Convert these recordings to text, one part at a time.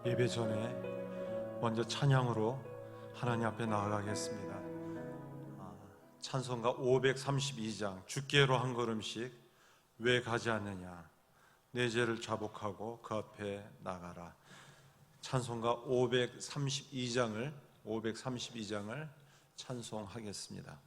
예배 전에 먼저 찬양으로 하나님 앞에 나아가겠습니다. 찬송가 532장 주께로 한 걸음씩 왜 가지 않느냐, 내 죄를 자복하고 그 앞에 나가라. 찬송가 532장을 찬송하겠습니다.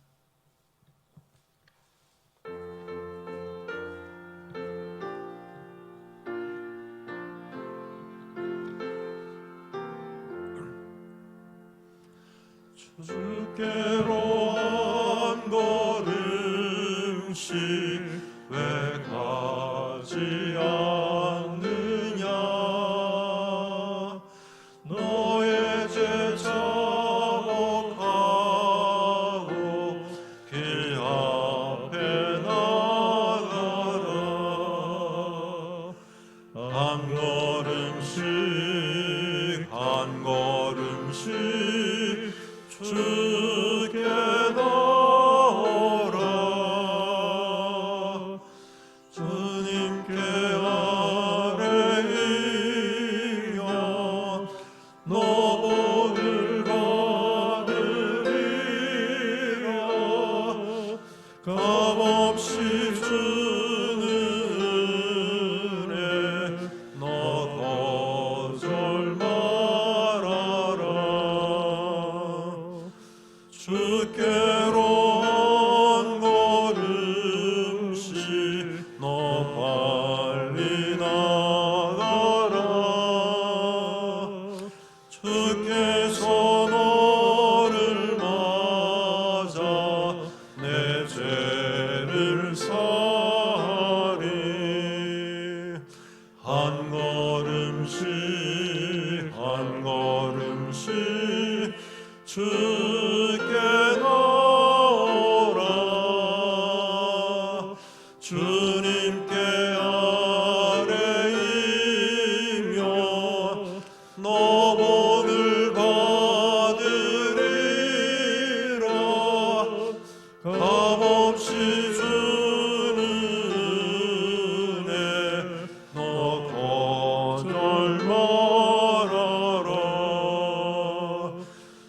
주께로 한 걸음씩 왜 가지 않느냐, 너의 죄 자복하고 길 앞에 나가라. 한 걸음씩 주께 나오라. 주님께 아뢰이면 너복을 받으리라. 값없이 주는 은혜 너 거절 말아라. 주께로 한 걸음씩 너 빨리 나가라. 주께서 너를 맞아 내 죄를 사하리. 한 걸음씩 주께 나오라. 주님께 아뢰이면 너복을 받으리라. 값없이 주는 은혜 너 거절 말아라.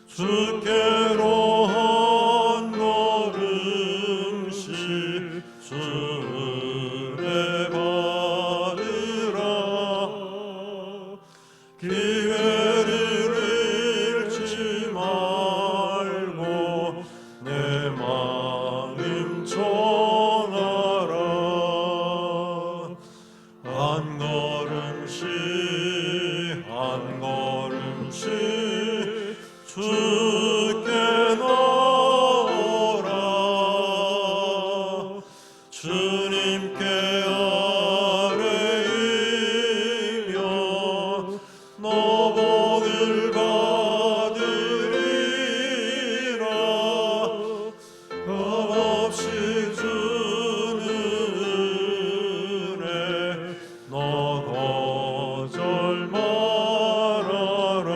주께로 한 걸음씩 주 은혜 받으라. 기회를 잃지 말고 내 마음 전하라. 한 걸음씩 주께 나오라. 주님께 아뢰이면 너복을 받으리라. 값없이 주는 은혜 너 거절 말아라.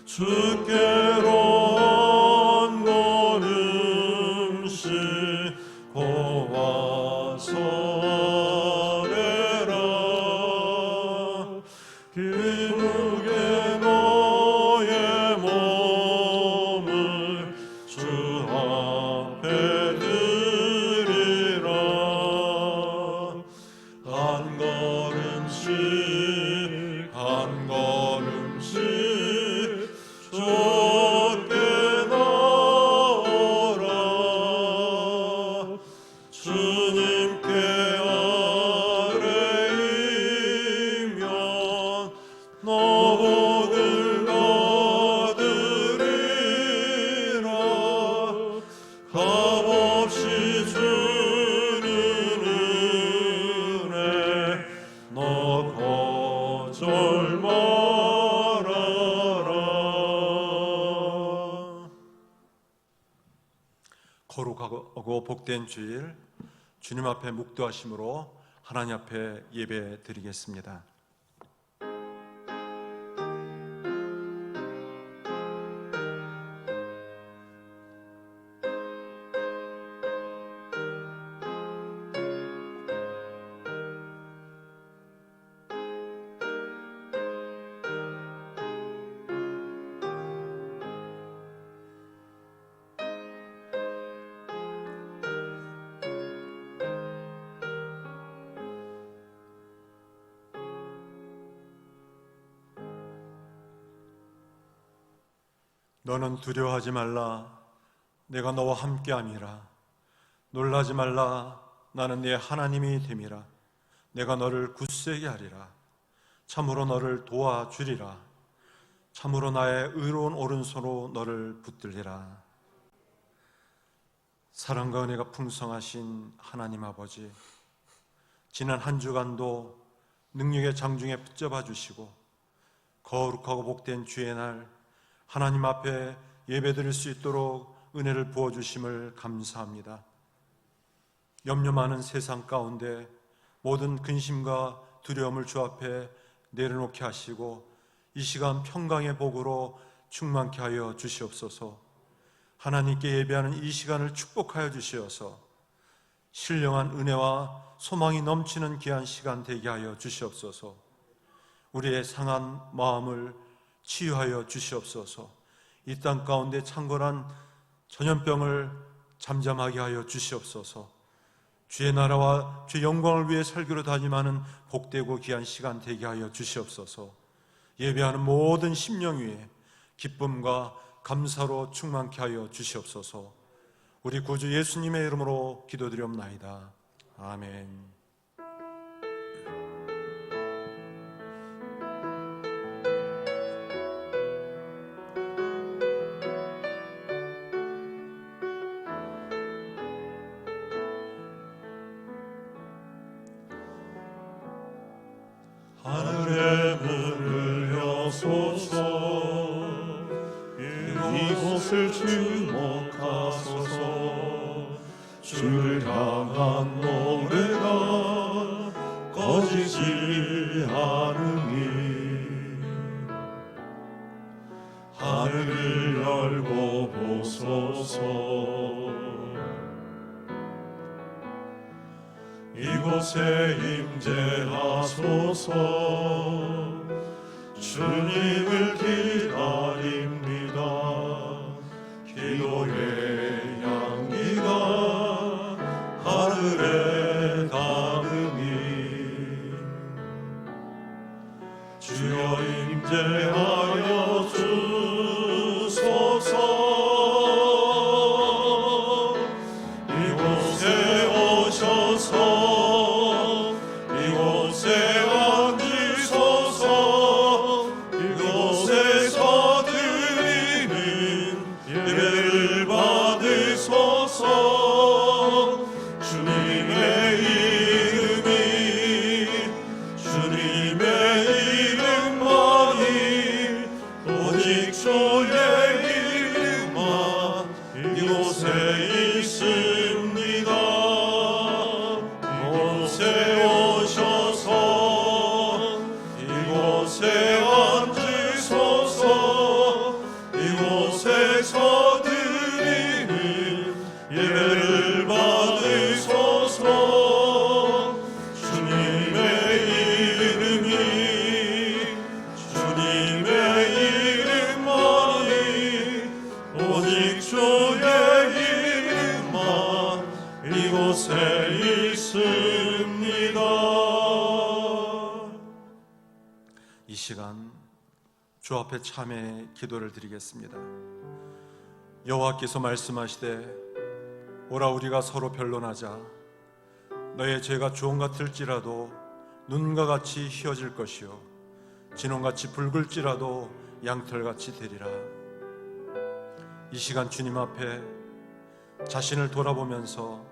주께로 한 걸음씩 고와서 아뢰라. 기쁘게 너의 몸을 주 앞에 드리라. 한 걸음씩 주께 나오라. 주님께 아뢰이면 너복을 받으리라. 값없이 주는 은혜 너 거절 말아라. 거룩하고 복된 주일, 주님 앞에 묵도하심으로 하나님 앞에 예배 드리겠습니다. 너는 두려워하지 말라. 내가 너와 함께함이라. 놀라지 말라. 나는 네 하나님이 됨이라. 내가 너를 굳세게 하리라. 참으로 너를 도와주리라. 참으로 나의 의로운 오른손으로 너를 붙들리라. 사랑과 은혜가 풍성하신 하나님 아버지, 지난 한 주간도 능력의 장중에 붙잡아 주시고 거룩하고 복된 주의 날 하나님 앞에 예배드릴 수 있도록 은혜를 부어주심을 감사합니다. 염려 많은 세상 가운데 모든 근심과 두려움을 주 앞에 내려놓게 하시고 이 시간 평강의 복으로 충만케 하여 주시옵소서. 하나님께 예배하는 이 시간을 축복하여 주시어서 신령한 은혜와 소망이 넘치는 귀한 시간 되게 하여 주시옵소서. 우리의 상한 마음을 치유하여 주시옵소서. 이 땅 가운데 창궐한 전염병을 잠잠하게 하여 주시옵소서. 주의 나라와 주의 영광을 위해 살기로 다짐하는 복되고 귀한 시간 되게 하여 주시옵소서. 예배하는 모든 심령 위에 기쁨과 감사로 충만케 하여 주시옵소서. 우리 구주 예수님의 이름으로 기도드리옵나이다. 아멘. 하늘의 문을 여소서. 이곳을 주목하소서. 주를 향한 노래가 꺼지지 않으니 하늘을 열고 보소서. 이곳에 임재하소서. 주님을 기다립니다. 기도의 향기가 하늘에 닿으니 주여 임재하여 주소서. 이곳에 오셔서 이곳에 앉으소서. 이곳에서 드리는 예배를 받으소서. 주님의 이름이 주님의 이름만이 오직 주의 이름만 이곳에 있습니다. 이곳에 오셔서 이곳에 앉으소서. 이곳에서 드리는 예배를 받으소서. 주님의 이름이 주님의 이름만이 오직 주의 이름만 이곳에 있습니다. 이 시간 주 앞에 참회 기도를 드리겠습니다. 여호와께서 말씀하시되 오라 우리가 서로 변론하자. 너의 죄가 주홍 같을지라도 눈과 같이 희어질 것이요 진홍같이 붉을지라도 양털같이 되리라. 이 시간 주님 앞에 자신을 돌아보면서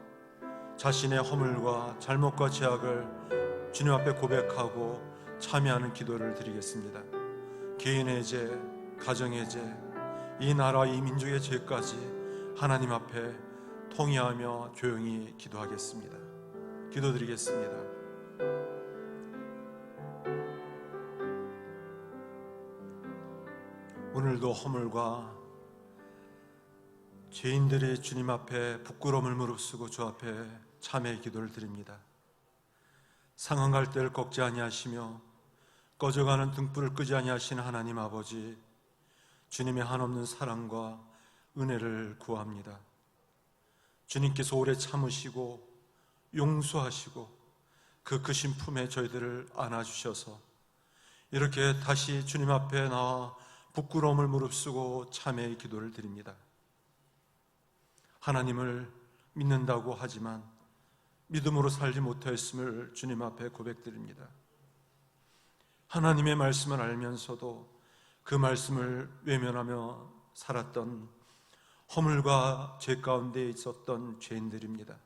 자신의 허물과 잘못과 죄악을 주님 앞에 고백하고 참회하는 기도를 드리겠습니다. 개인의 죄, 가정의 죄, 이 나라 이 민족의 죄까지 하나님 앞에 통회하며 조용히 기도하겠습니다. 기도드리겠습니다. 오늘도 허물과 죄인들이 주님 앞에 부끄러움을 무릅쓰고 주 앞에 참회의 기도를 드립니다. 상한 갈대를 꺾지 아니하시며 꺼져가는 등불을 끄지 아니하시는 하나님 아버지, 주님의 한없는 사랑과 은혜를 구합니다. 주님께서 오래 참으시고 용서하시고 그 크신 품에 저희들을 안아주셔서 이렇게 다시 주님 앞에 나와 부끄러움을 무릅쓰고 참회의 기도를 드립니다. 하나님을 믿는다고 하지만 믿음으로 살지 못하였음을 주님 앞에 고백드립니다. 하나님의 말씀을 알면서도 그 말씀을 외면하며 살았던 허물과 죄 가운데 있었던 죄인들입니다.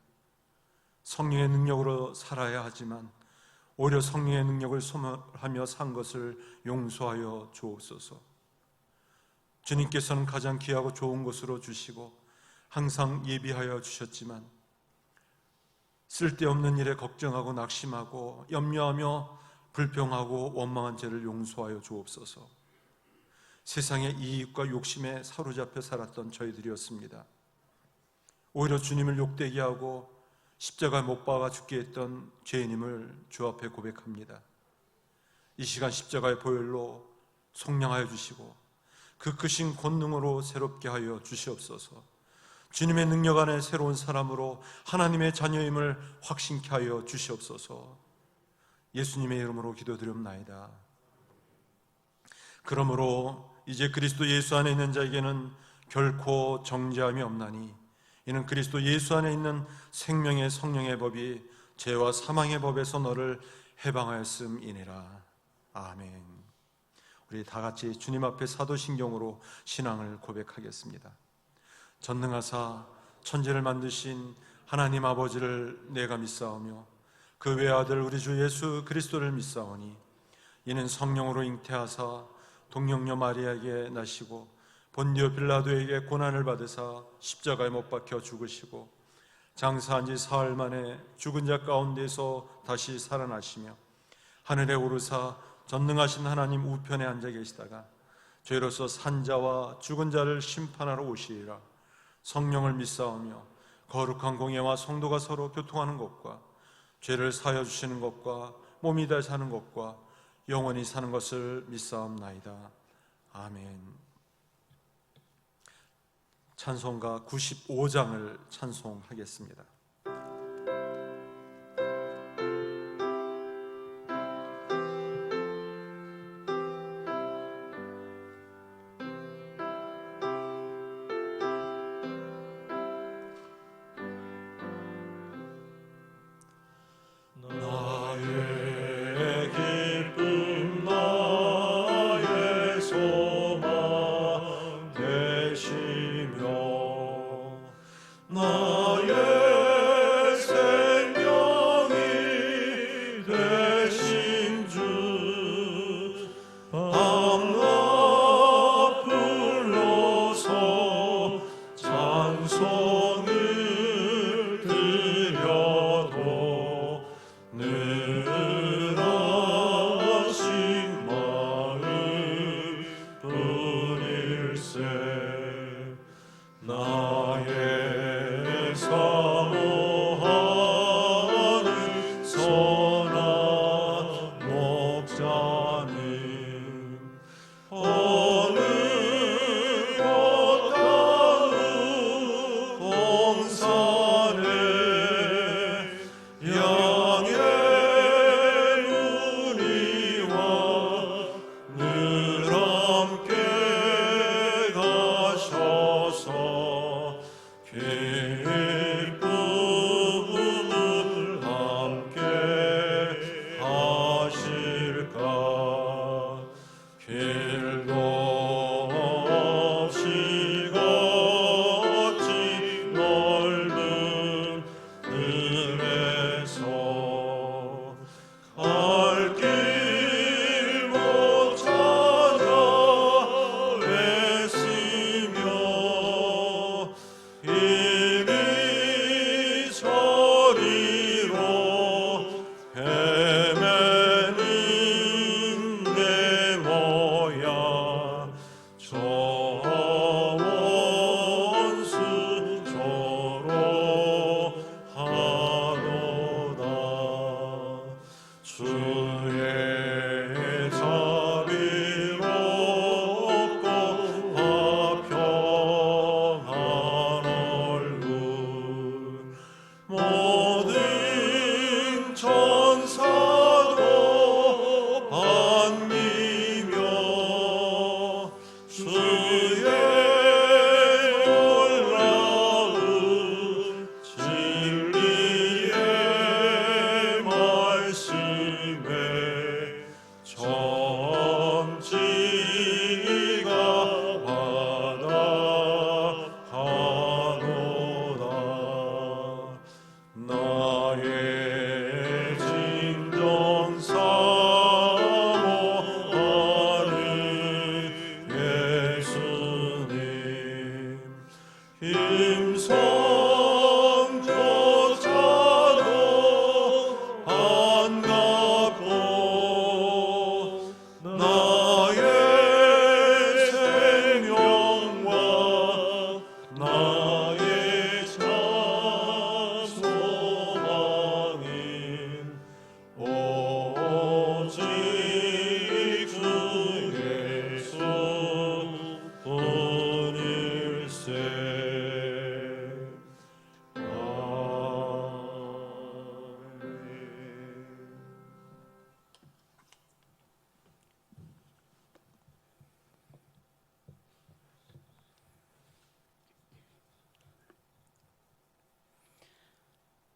성령의 능력으로 살아야 하지만 오히려 성령의 능력을 소멸하며 산 것을 용서하여 주옵소서. 주님께서는 가장 귀하고 좋은 것으로 주시고 항상 예비하여 주셨지만 쓸데없는 일에 걱정하고 낙심하고 염려하며 불평하고 원망한 죄를 용서하여 주옵소서. 세상의 이익과 욕심에 사로잡혀 살았던 저희들이었습니다. 오히려 주님을 욕되게 하고 십자가에 못 박아 죽게 했던 죄인임을 주 앞에 고백합니다. 이 시간 십자가의 보혈로 속량하여 주시고 그 크신 권능으로 새롭게 하여 주시옵소서. 주님의 능력 안에 새로운 사람으로 하나님의 자녀임을 확신케 하여 주시옵소서. 예수님의 이름으로 기도드리옵나이다. 그러므로 이제 그리스도 예수 안에 있는 자에게는 결코 정죄함이 없나니 이는 그리스도 예수 안에 있는 생명의 성령의 법이 죄와 사망의 법에서 너를 해방하였음이니라. 아멘. 우리 다 같이 주님 앞에 사도신경으로 신앙을 고백하겠습니다. 전능하사 천지를 만드신 하나님 아버지를 내가 믿사오며 그 외아들 우리 주 예수 그리스도를 믿사오니 이는 성령으로 잉태하사 동정녀 마리아에게 나시고 본디오 빌라도에게 고난을 받으사 십자가에 못 박혀 죽으시고 장사한 지 사흘 만에 죽은 자 가운데서 다시 살아나시며 하늘에 오르사 전능하신 하나님 우편에 앉아 계시다가 죄로서 산 자와 죽은 자를 심판하러 오시리라. 성령을 믿사오며 거룩한 공예와 성도가 서로 교통하는 것과 죄를 사하여 주시는 것과 몸이 다시 사는 것과 영원히 사는 것을 믿사옵나이다. 아멘. 찬송가 95장을 찬송하겠습니다.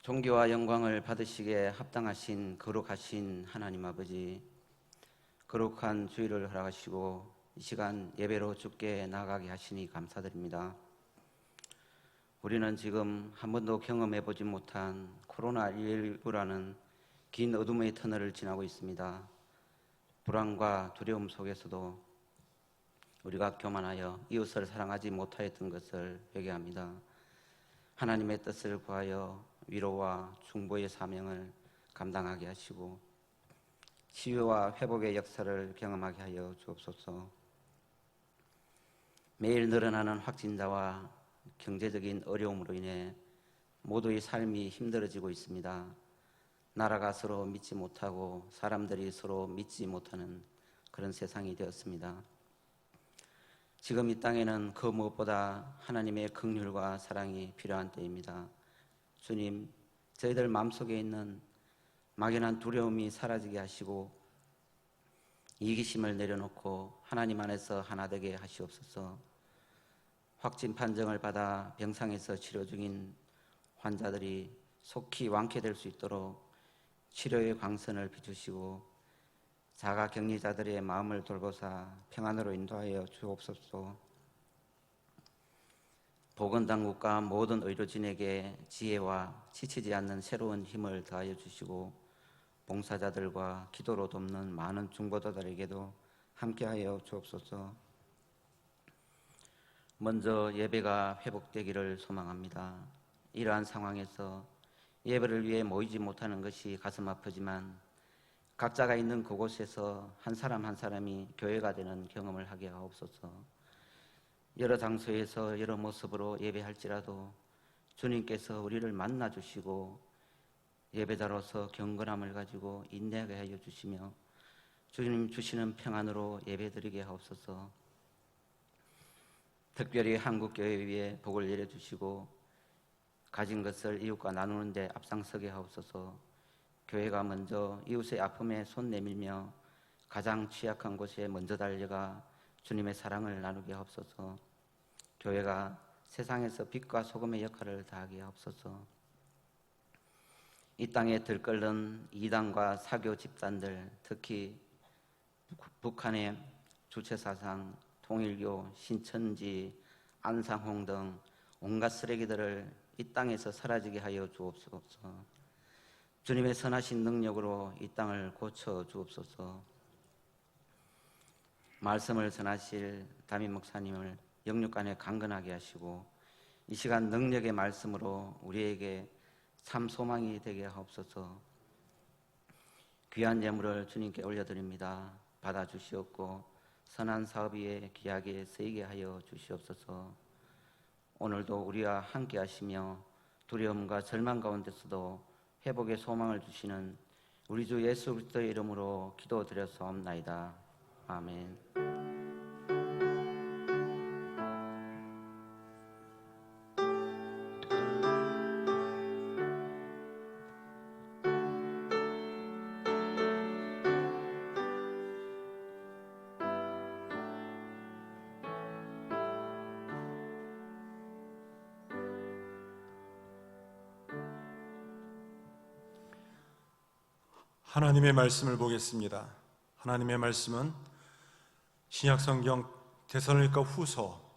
존귀와 영광을 받으시기에 합당하신 거룩하신 하나님 아버지, 거룩한 주일을 허락하시고 이 시간 예배로 주께 나아가게 하시니 감사드립니다. 우리는 지금 한 번도 경험해보지 못한 코로나19라는 긴 어둠의 터널을 지나고 있습니다. 불안과 두려움 속에서도 우리가 교만하여 이웃을 사랑하지 못하였던 것을 회개합니다. 하나님의 뜻을 구하여 위로와 중보의 사명을 감당하게 하시고 치유와 회복의 역사를 경험하게 하여 주옵소서. 매일 늘어나는 확진자와 경제적인 어려움으로 인해 모두의 삶이 힘들어지고 있습니다. 나라가 서로 믿지 못하고 사람들이 서로 믿지 못하는 그런 세상이 되었습니다. 지금 이 땅에는 그 무엇보다 하나님의 긍휼과 사랑이 필요한 때입니다. 주님, 저희들 마음속에 있는 막연한 두려움이 사라지게 하시고 이기심을 내려놓고 하나님 안에서 하나 되게 하시옵소서. 확진 판정을 받아 병상에서 치료 중인 환자들이 속히 완쾌될 수 있도록 치료의 광선을 비추시고 자가격리자들의 마음을 돌보사 평안으로 인도하여 주옵소서. 보건당국과 모든 의료진에게 지혜와 지치지 않는 새로운 힘을 더하여 주시고 봉사자들과 기도로 돕는 많은 중보자들에게도 함께하여 주옵소서. 먼저 예배가 회복되기를 소망합니다. 이러한 상황에서 예배를 위해 모이지 못하는 것이 가슴 아프지만 각자가 있는 그곳에서 한 사람 한 사람이 교회가 되는 경험을 하게 하옵소서. 여러 장소에서 여러 모습으로 예배할지라도 주님께서 우리를 만나주시고 예배자로서 경건함을 가지고 인내하게 하여 주시며 주님 주시는 평안으로 예배드리게 하옵소서. 특별히 한국교회 위에 복을 내려주시고 가진 것을 이웃과 나누는 데 앞장서게 하옵소서. 교회가 먼저 이웃의 아픔에 손 내밀며 가장 취약한 곳에 먼저 달려가 주님의 사랑을 나누게 하옵소서. 교회가 세상에서 빛과 소금의 역할을 다하게 하옵소서. 이 땅에 들끓는 이단과 사교 집단들, 특히 북한의 주체사상, 통일교, 신천지, 안상홍 등 온갖 쓰레기들을 이 땅에서 사라지게 하여 주옵소서. 주님의 선하신 능력으로 이 땅을 고쳐 주옵소서. 말씀을 전하실 담임 목사님을 영육간에 강건하게 하시고 이 시간 능력의 말씀으로 우리에게 참 소망이 되게 하옵소서. 귀한 예물을 주님께 올려드립니다. 받아주시옵고 선한 사업 위에 귀하게 쓰이게 하여 주시옵소서. 오늘도 우리와 함께 하시며 두려움과 절망 가운데서도 회복의 소망을 주시는 우리 주 예수 그리스도의 이름으로 기도드렸사옵나이다. 아멘. 하나님의 말씀을 보겠습니다. 하나님의 말씀은 신약성경 데살로니가 후서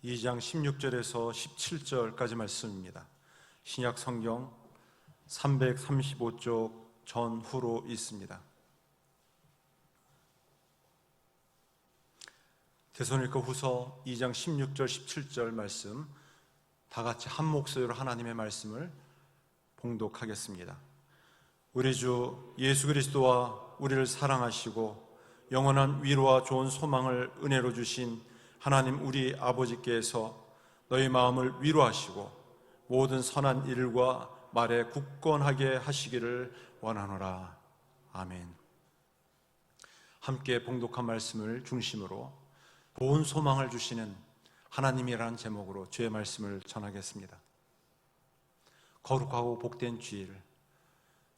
2장 16절에서 17절까지 말씀입니다. 신약성경 335쪽 전후로 있습니다. 데살로니가 후서 2장 16절 17절 말씀 다 같이 한 목소리로 하나님의 말씀을 봉독하겠습니다. 우리 주 예수 그리스도와 우리를 사랑하시고 영원한 위로와 좋은 소망을 은혜로 주신 하나님 우리 아버지께서 너희 마음을 위로하시고 모든 선한 일과 말에 굳건하게 하시기를 원하노라. 아멘. 함께 봉독한 말씀을 중심으로 좋은 소망을 주시는 하나님이라는 제목으로 주의 말씀을 전하겠습니다. 거룩하고 복된 주일,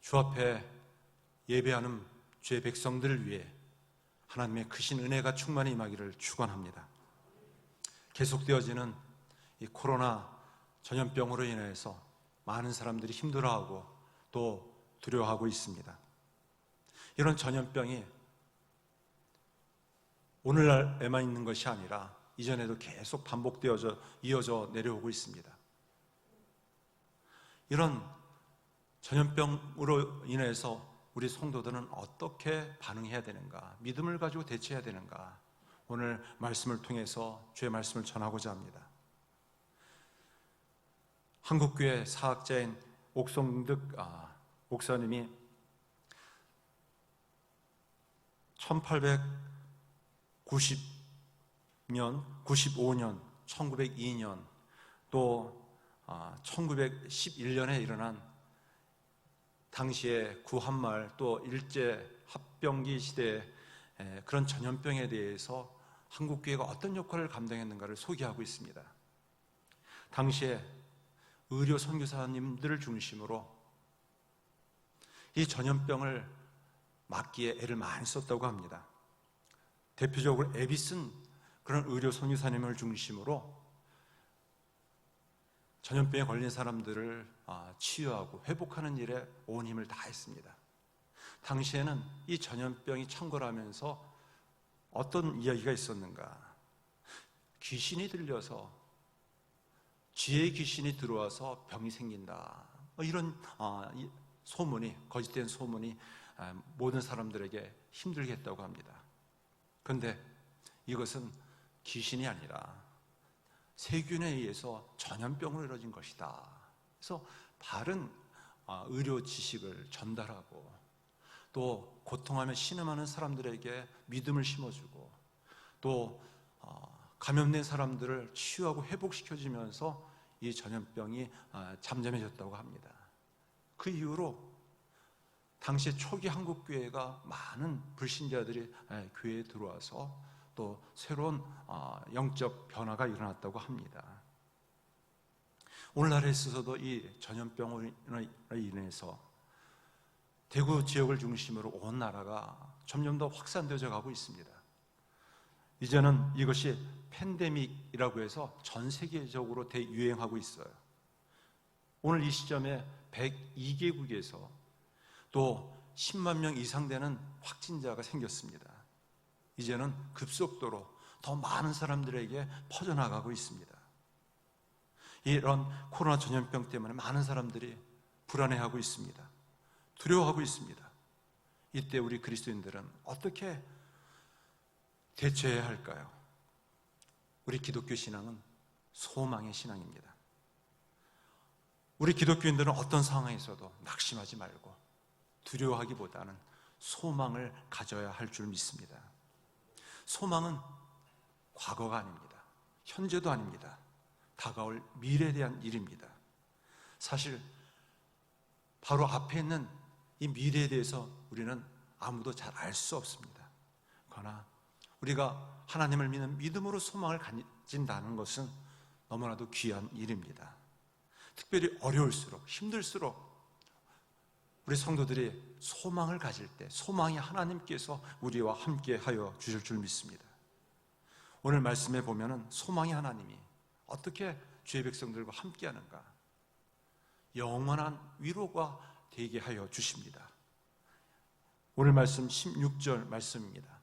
주 앞에 예배하는 주의 백성들을 위해 하나님의 크신 은혜가 충만히 임하기를 축원합니다. 계속되어지는 이 코로나 전염병으로 인해서 많은 사람들이 힘들어하고 또 두려워하고 있습니다. 이런 전염병이 오늘날에만 있는 것이 아니라 이전에도 계속 반복되어져 이어져 내려오고 있습니다. 이런 전염병으로 인해서 우리 성도들은 어떻게 반응해야 되는가, 믿음을 가지고 대처해야 되는가, 오늘 말씀을 통해서 주의 말씀을 전하고자 합니다. 한국교회 사학자인 옥성득 목사님이 1890년, 95년, 1902년 또 1911년에 일어난 당시에 구한말 또 일제 합병기 시대의 그런 전염병에 대해서 한국교회가 어떤 역할을 감당했는가를 소개하고 있습니다. 당시에 의료 선교사님들을 중심으로 이 전염병을 막기에 애를 많이 썼다고 합니다. 대표적으로 에비슨 그런 의료 선교사님을 중심으로 전염병에 걸린 사람들을 치유하고 회복하는 일에 온 힘을 다했습니다. 당시에는 이 전염병이 창궐하면서 어떤 이야기가 있었는가? 귀신이 들려서 쥐의 귀신이 들어와서 병이 생긴다. 이런 소문이, 거짓된 소문이 모든 사람들에게 힘들게 했다고 합니다. 그런데 이것은 귀신이 아니라 세균에 의해서 전염병으로 이루어진 것이다. 그래서 바른 의료 지식을 전달하고 또 고통하며 신음하는 사람들에게 믿음을 심어주고 또 감염된 사람들을 치유하고 회복시켜주면서 이 전염병이 잠잠해졌다고 합니다. 그 이후로 당시 초기 한국교회가 많은 불신자들이 교회에 들어와서 또 새로운 영적 변화가 일어났다고 합니다. 오늘날에 있어서도 이 전염병으로 인해서 대구 지역을 중심으로 온 나라가 점점 더 확산되어져 가고 있습니다. 이제는 이것이 팬데믹이라고 해서 전 세계적으로 대유행하고 있어요. 오늘 이 시점에 102개국에서 또 10만 명 이상 되는 확진자가 생겼습니다. 이제는 급속도로 더 많은 사람들에게 퍼져나가고 있습니다. 이런 코로나 전염병 때문에 많은 사람들이 불안해하고 있습니다. 두려워하고 있습니다. 이때 우리 그리스도인들은 어떻게 대처해야 할까요? 우리 기독교 신앙은 소망의 신앙입니다. 우리 기독교인들은 어떤 상황에서도 낙심하지 말고 두려워하기보다는 소망을 가져야 할 줄 믿습니다. 소망은 과거가 아닙니다. 현재도 아닙니다. 다가올 미래에 대한 일입니다. 사실 바로 앞에 있는 이 미래에 대해서 우리는 아무도 잘 알 수 없습니다. 그러나 우리가 하나님을 믿는 믿음으로 소망을 가진다는 것은 너무나도 귀한 일입니다. 특별히 어려울수록 힘들수록 우리 성도들이 소망을 가질 때 소망이 하나님께서 우리와 함께 하여 주실 줄 믿습니다. 오늘 말씀에 보면은 소망이 하나님이 어떻게 주의 백성들과 함께 하는가? 영원한 위로가 되게 하여 주십니다. 오늘 말씀 16절 말씀입니다.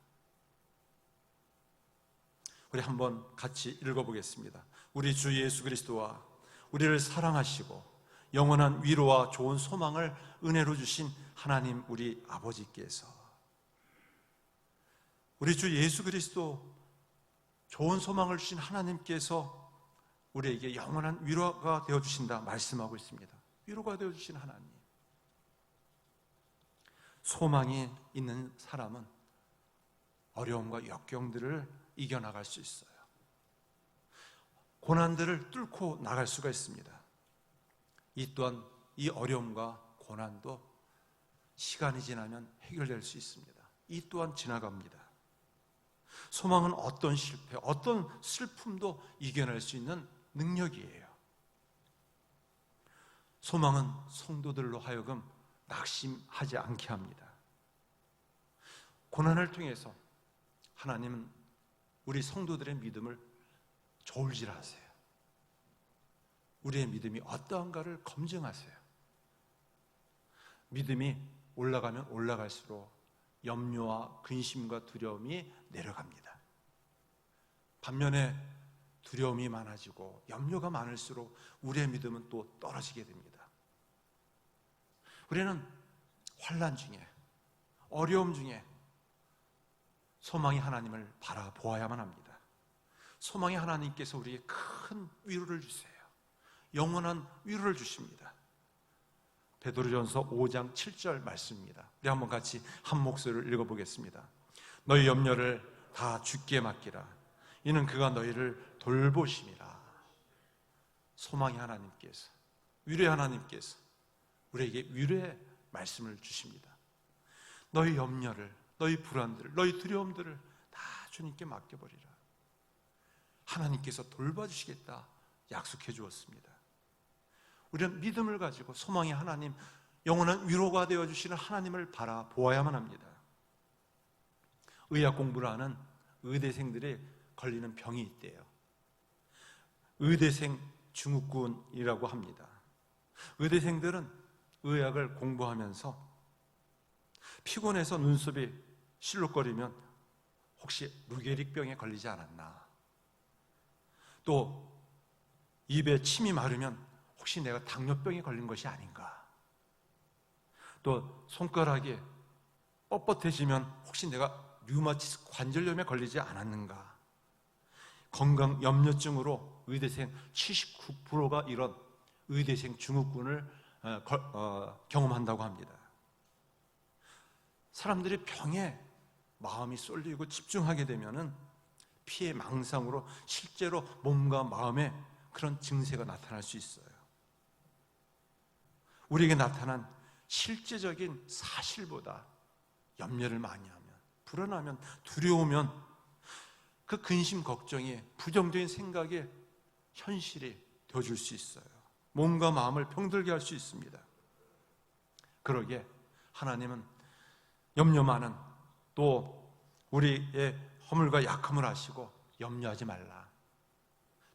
우리 한번 같이 읽어보겠습니다. 우리 주 예수 그리스도와 우리를 사랑하시고 영원한 위로와 좋은 소망을 은혜로 주신 하나님 우리 아버지께서 우리 주 예수 그리스도 좋은 소망을 주신 하나님께서 우리에게 영원한 위로가 되어주신다 말씀하고 있습니다. 위로가 되어주신 하나님. 소망이 있는 사람은 어려움과 역경들을 이겨나갈 수 있어요. 고난들을 뚫고 나갈 수가 있습니다. 이 또한 이 어려움과 고난도 시간이 지나면 해결될 수 있습니다. 이 또한 지나갑니다. 소망은 어떤 실패, 어떤 슬픔도 이겨낼 수 있는 능력이에요. 소망은 성도들로 하여금 낙심하지 않게 합니다. 고난을 통해서 하나님은 우리 성도들의 믿음을 저울질하세요. 우리의 믿음이 어떠한가를 검증하세요. 믿음이 올라가면 올라갈수록 염려와 근심과 두려움이 내려갑니다. 반면에 두려움이 많아지고 염려가 많을수록 우리의 믿음은 또 떨어지게 됩니다. 우리는 환난 중에, 어려움 중에 소망의 하나님을 바라보아야만 합니다. 소망의 하나님께서 우리에게 큰 위로를 주세요. 영원한 위로를 주십니다. 베드로전서 5장 7절 말씀입니다. 우리 한번 같이 한 목소리를 읽어보겠습니다. 너희 염려를 다 주께 맡기라. 이는 그가 너희를 돌보심이라. 소망의 하나님께서, 위로의 하나님께서 우리에게 위로의 말씀을 주십니다. 너희 염려를, 너희 불안들을, 너희 두려움들을 다 주님께 맡겨버리라. 하나님께서 돌봐주시겠다 약속해 주었습니다. 우리는 믿음을 가지고 소망의 하나님, 영원한 위로가 되어주시는 하나님을 바라보아야만 합니다. 의학 공부를 하는 의대생들이 걸리는 병이 있대요. 의대생 증후군이라고 합니다. 의대생들은 의학을 공부하면서 피곤해서 눈썹이 실룩거리면 혹시 루게릭병에 걸리지 않았나, 또 입에 침이 마르면 혹시 내가 당뇨병에 걸린 것이 아닌가, 또 손가락이 뻣뻣해지면 혹시 내가 류마티스 관절염에 걸리지 않았는가, 건강 염려증으로 의대생 79%가 이런 의대생 증후군을 경험한다고 합니다. 사람들이 병에 마음이 쏠리고 집중하게 되면은 피해 망상으로 실제로 몸과 마음에 그런 증세가 나타날 수 있어요. 우리에게 나타난 실제적인 사실보다 염려를 많이 하면, 불안하면, 두려우면 그 근심, 걱정이 부정적인 생각에 현실이 되어줄 수 있어요. 몸과 마음을 병들게 할 수 있습니다. 그러기에 하나님은 염려 많은, 또 우리의 허물과 약함을 아시고 염려하지 말라,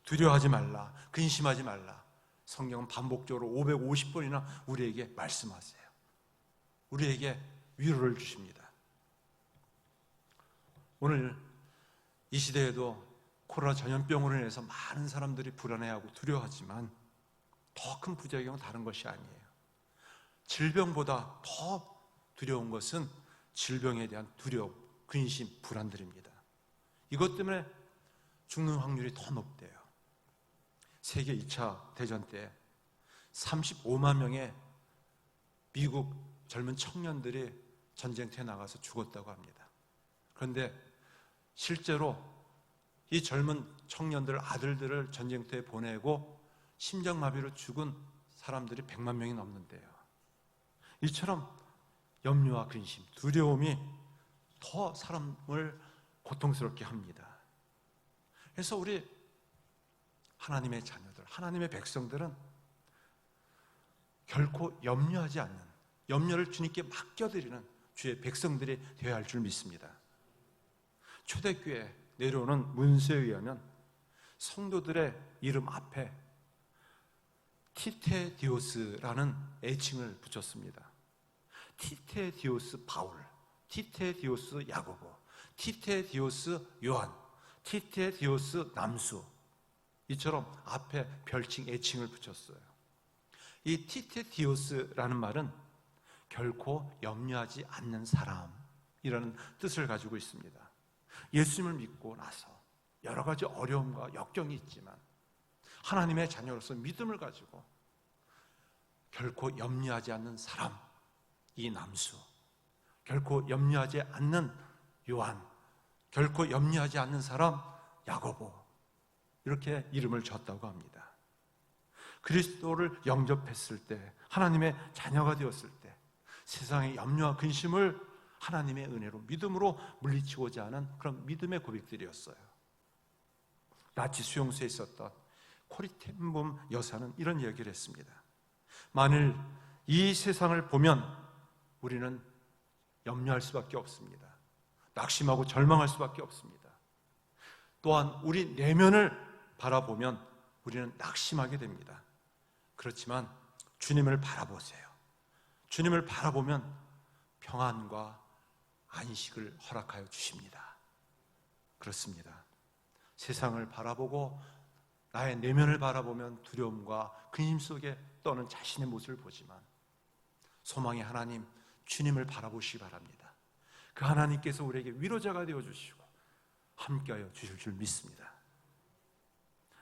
두려워하지 말라, 근심하지 말라. 성경은 반복적으로 550번이나 우리에게 말씀하세요. 우리에게 위로를 주십니다. 오늘 이 시대에도 코로나 전염병으로 인해서 많은 사람들이 불안해하고 두려워하지만 더 큰 부작용은 다른 것이 아니에요. 질병보다 더 두려운 것은 질병에 대한 두려움, 근심, 불안들입니다. 이것 때문에 죽는 확률이 더 높대요. 세계 2차 대전 때 35만 명의 미국 젊은 청년들이 전쟁터에 나가서 죽었다고 합니다. 그런데 실제로 이 젊은 청년들, 아들들을 전쟁터에 보내고 심장마비로 죽은 사람들이 100만 명이 넘는데요. 이처럼 염려와 근심, 두려움이 더 사람을 고통스럽게 합니다. 그래서 우리 하나님의 자녀들, 하나님의 백성들은 결코 염려하지 않는, 염려를 주님께 맡겨드리는 주의 백성들이 되어야 할 줄 믿습니다. 초대교회에 내려오는 문서에 의하면 성도들의 이름 앞에 티테디오스라는 애칭을 붙였습니다. 티테디오스 바울, 티테디오스 야고보, 티테디오스 요한, 티테디오스 남수, 이처럼 앞에 별칭, 애칭을 붙였어요. 이 티테디오스라는 말은 결코 염려하지 않는 사람이라는 뜻을 가지고 있습니다. 예수님을 믿고 나서 여러 가지 어려움과 역경이 있지만 하나님의 자녀로서 믿음을 가지고 결코 염려하지 않는 사람, 이 남수, 결코 염려하지 않는 요한, 결코 염려하지 않는 사람 야고보, 이렇게 이름을 줬다고 합니다. 그리스도를 영접했을 때, 하나님의 자녀가 되었을 때 세상의 염려와 근심을 하나님의 은혜로, 믿음으로 물리치고자 하는 그런 믿음의 고백들이었어요. 나치 수용소에 있었던 코리텐범 여사는 이런 이야기를 했습니다. 만일 이 세상을 보면 우리는 염려할 수밖에 없습니다. 낙심하고 절망할 수밖에 없습니다. 또한 우리 내면을 바라보면 우리는 낙심하게 됩니다. 그렇지만 주님을 바라보세요. 주님을 바라보면 평안과 안식을 허락하여 주십니다. 그렇습니다. 세상을 바라보고 나의 내면을 바라보면 두려움과 근심 속에 떠는 자신의 모습을 보지만 소망의 하나님, 주님을 바라보시기 바랍니다. 그 하나님께서 우리에게 위로자가 되어주시고 함께하여 주실 줄 믿습니다.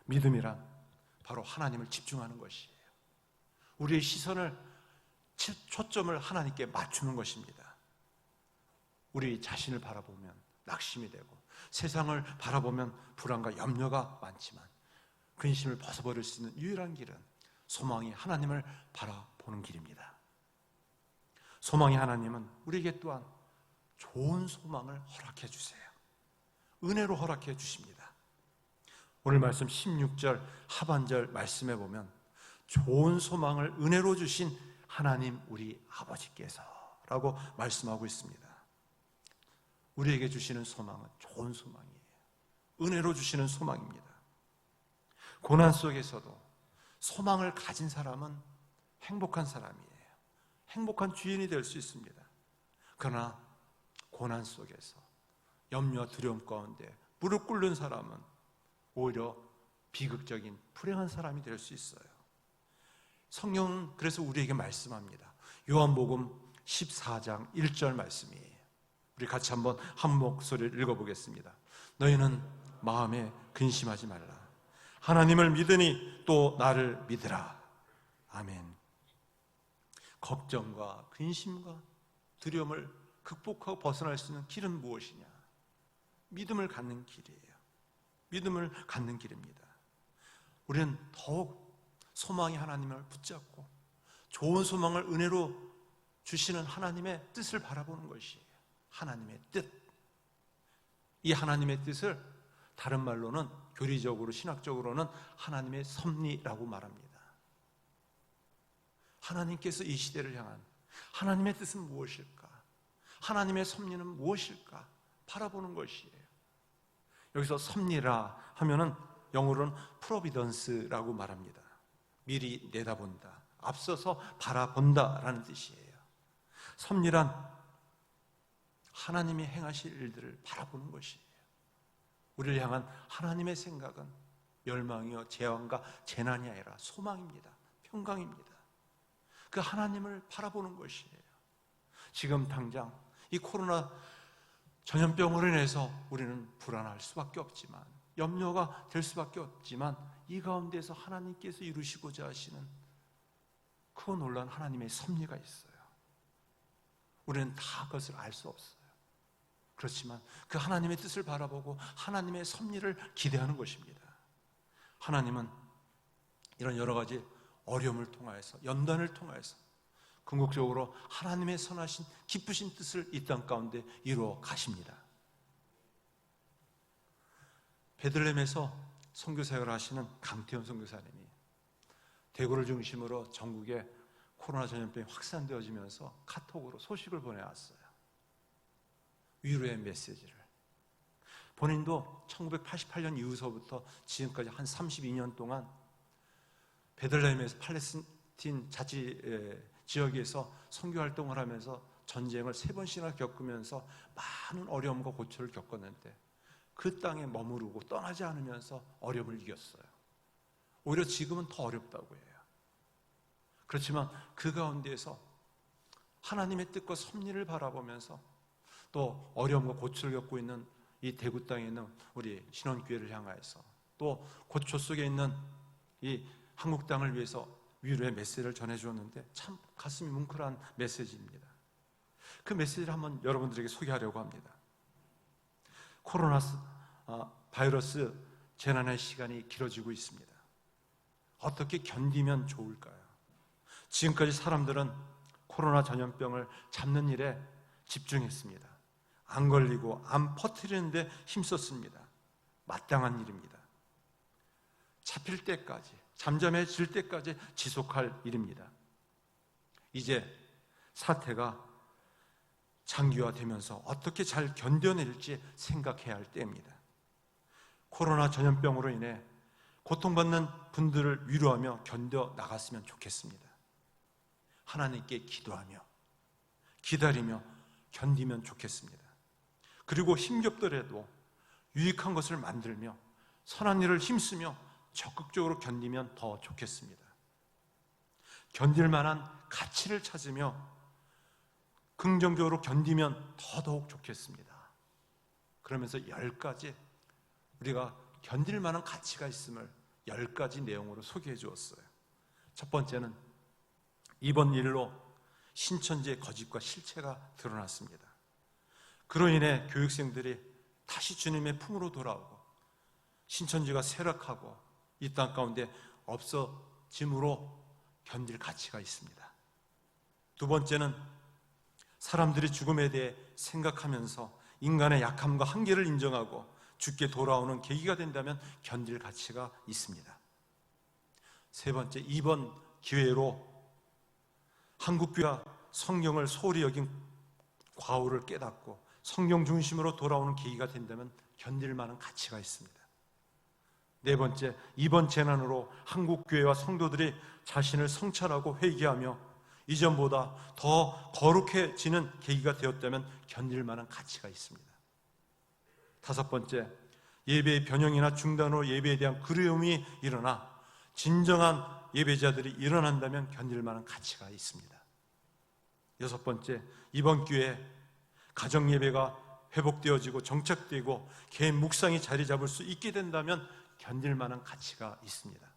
믿음이란 바로 하나님을 집중하는 것이에요. 우리의 시선을, 초점을 하나님께 맞추는 것입니다. 우리 자신을 바라보면 낙심이 되고 세상을 바라보면 불안과 염려가 많지만 근심을 벗어버릴 수 있는 유일한 길은 소망이 하나님을 바라보는 길입니다. 소망의 하나님은 우리에게 또한 좋은 소망을 허락해 주세요. 은혜로 허락해 주십니다. 오늘 말씀 16절 하반절 말씀에 보면 좋은 소망을 은혜로 주신 하나님 우리 아버지께서 라고 말씀하고 있습니다. 우리에게 주시는 소망은 좋은 소망이에요. 은혜로 주시는 소망입니다. 고난 속에서도 소망을 가진 사람은 행복한 사람이에요. 행복한 주인이 될 수 있습니다. 그러나 고난 속에서 염려와 두려움 가운데 무릎 꿇는 사람은 오히려 비극적인 불행한 사람이 될 수 있어요. 성경은 그래서 우리에게 말씀합니다. 요한복음 14장 1절 말씀이에요. 우리 같이 한번 한 목소리를 읽어보겠습니다. 너희는 마음에 근심하지 말라. 하나님을 믿으니 또 나를 믿으라. 아멘. 걱정과 근심과 두려움을 극복하고 벗어날 수 있는 길은 무엇이냐? 믿음을 갖는 길이에요. 믿음을 갖는 길입니다. 우리는 더욱 소망이 하나님을 붙잡고 좋은 소망을 은혜로 주시는 하나님의 뜻을 바라보는 것이에요. 하나님의 뜻. 이 하나님의 뜻을 다른 말로는 교리적으로 신학적으로는 하나님의 섭리라고 말합니다. 하나님께서 이 시대를 향한 하나님의 뜻은 무엇일까? 하나님의 섭리는 무엇일까? 바라보는 것이에요. 여기서 섭리라 하면은 영어로는 프로비던스라고 말합니다. 미리 내다본다, 앞서서 바라본다라는 뜻이에요. 섭리란 하나님이 행하실 일들을 바라보는 것이에요. 우리를 향한 하나님의 생각은 멸망이요 재앙과 재난이 아니라 소망입니다. 평강입니다. 그 하나님을 바라보는 것이에요. 지금 당장 이 코로나 전염병으로 인해서 우리는 불안할 수밖에 없지만, 염려가 될 수밖에 없지만, 이 가운데서 하나님께서 이루시고자 하시는 크고 놀라운 하나님의 섭리가 있어요. 우리는 다 그것을 알 수 없어요. 그렇지만 그 하나님의 뜻을 바라보고 하나님의 섭리를 기대하는 것입니다. 하나님은 이런 여러 가지 어려움을 통하여서, 연단을 통하여서 궁극적으로 하나님의 선하신 기쁘신 뜻을 이 땅 가운데 이루어 가십니다. 베들레헴에서 선교사역을 하시는 강태현 선교사님이 대구를 중심으로 전국에 코로나 전염병이 확산되어지면서 카톡으로 소식을 보내왔어요. 위로의 메시지를. 본인도 1988년 이후서부터 지금까지 한 32년 동안 베들레헴에서 팔레스틴 자치 지역에서 선교 활동을 하면서 전쟁을 3번씩이나 겪으면서 많은 어려움과 고초를 겪었는데 그 땅에 머무르고 떠나지 않으면서 어려움을 이겼어요. 오히려 지금은 더 어렵다고 해요. 그렇지만 그 가운데에서 하나님의 뜻과 섭리를 바라보면서 또 어려움과 고초를 겪고 있는 이 대구 땅에 있는 우리 신원교회를 향하여서 또 고초 속에 있는 이 한국 땅을 위해서 위로의 메시지를 전해주었는데 참 가슴이 뭉클한 메시지입니다. 그 메시지를 한번 여러분들에게 소개하려고 합니다. 코로나 바이러스 재난의 시간이 길어지고 있습니다. 어떻게 견디면 좋을까요? 지금까지 사람들은 코로나 전염병을 잡는 일에 집중했습니다. 안 걸리고 안 퍼뜨리는 데 힘썼습니다. 마땅한 일입니다. 잡힐 때까지, 잠잠해질 때까지 지속할 일입니다. 이제 사태가 장기화되면서 어떻게 잘 견뎌낼지 생각해야 할 때입니다. 코로나 전염병으로 인해 고통받는 분들을 위로하며 견뎌 나갔으면 좋겠습니다. 하나님께 기도하며 기다리며 견디면 좋겠습니다. 그리고 힘겹더라도 유익한 것을 만들며 선한 일을 힘쓰며 적극적으로 견디면 더 좋겠습니다. 견딜 만한 가치를 찾으며 긍정적으로 견디면 더더욱 좋겠습니다. 그러면서 10가지 우리가 견딜 만한 가치가 있음을 10가지 내용으로 소개해 주었어요. 첫 번째는 이번 일로 신천지의 거짓과 실체가 드러났습니다. 그로 인해 교육생들이 다시 주님의 품으로 돌아오고 신천지가 쇠락하고 이 땅 가운데 없어짐으로 견딜 가치가 있습니다. 두 번째는 사람들이 죽음에 대해 생각하면서 인간의 약함과 한계를 인정하고 죽게 돌아오는 계기가 된다면 견딜 가치가 있습니다. 세 번째, 이번 기회로 한국교회가 성경을 소홀히 여긴 과오를 깨닫고 성경 중심으로 돌아오는 계기가 된다면 견딜 만한 가치가 있습니다. 네 번째, 이번 재난으로 한국교회와 성도들이 자신을 성찰하고 회개하며 이전보다 더 거룩해지는 계기가 되었다면 견딜 만한 가치가 있습니다. 다섯 번째, 예배의 변형이나 중단으로 예배에 대한 그리움이 일어나 진정한 예배자들이 일어난다면 견딜 만한 가치가 있습니다. 여섯 번째, 이번 기회에 가정 예배가 회복되어지고 정착되고 개인 묵상이 자리 잡을 수 있게 된다면 견딜 만한 가치가 있습니다.